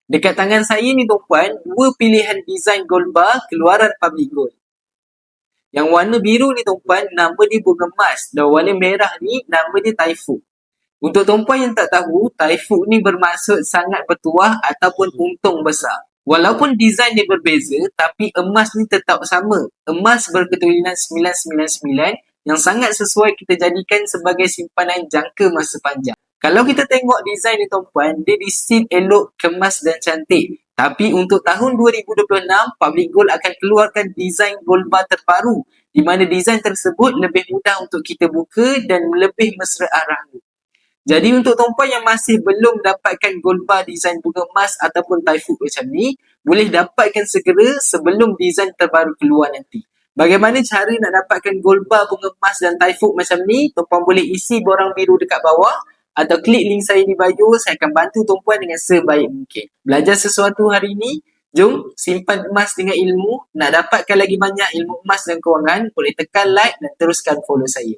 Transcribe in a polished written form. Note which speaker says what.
Speaker 1: Dekat tangan saya ni tuan-puan, dua pilihan design gold bar keluaran Public Gold. Yang warna biru ni tuan-puan, nama dia bunga emas. Dan warna merah ni, nama dia Typhoon. Untuk tuan-puan yang tak tahu, Typhoon ni bermaksud sangat bertuah ataupun untung besar. Walaupun design dia berbeza, tapi emas ni tetap sama. Emas berketurunan 999 yang sangat sesuai kita jadikan sebagai simpanan jangka masa panjang. Kalau kita tengok design ni tuan-puan, dia disin elok, kemas dan cantik. Tapi untuk tahun 2026, Public Gold akan keluarkan design gold bar terbaru di mana design tersebut lebih mudah untuk kita buka dan lebih mesra arahnya. Jadi untuk tuan-puan yang masih belum dapatkan gold bar design bunga emas ataupun Typhoon macam ni, boleh dapatkan segera sebelum design terbaru keluar nanti. Bagaimana cara nak dapatkan gold bar bunga emas dan Typhoon macam ni? Tuan-puan boleh isi borang biru dekat bawah atau klik link saya di bio. Saya akan bantu tuan-puan dengan sebaik mungkin. Belajar sesuatu hari ini, jom simpan emas dengan ilmu. Nak dapatkan lagi banyak ilmu emas dan kewangan, boleh tekan like dan teruskan follow saya.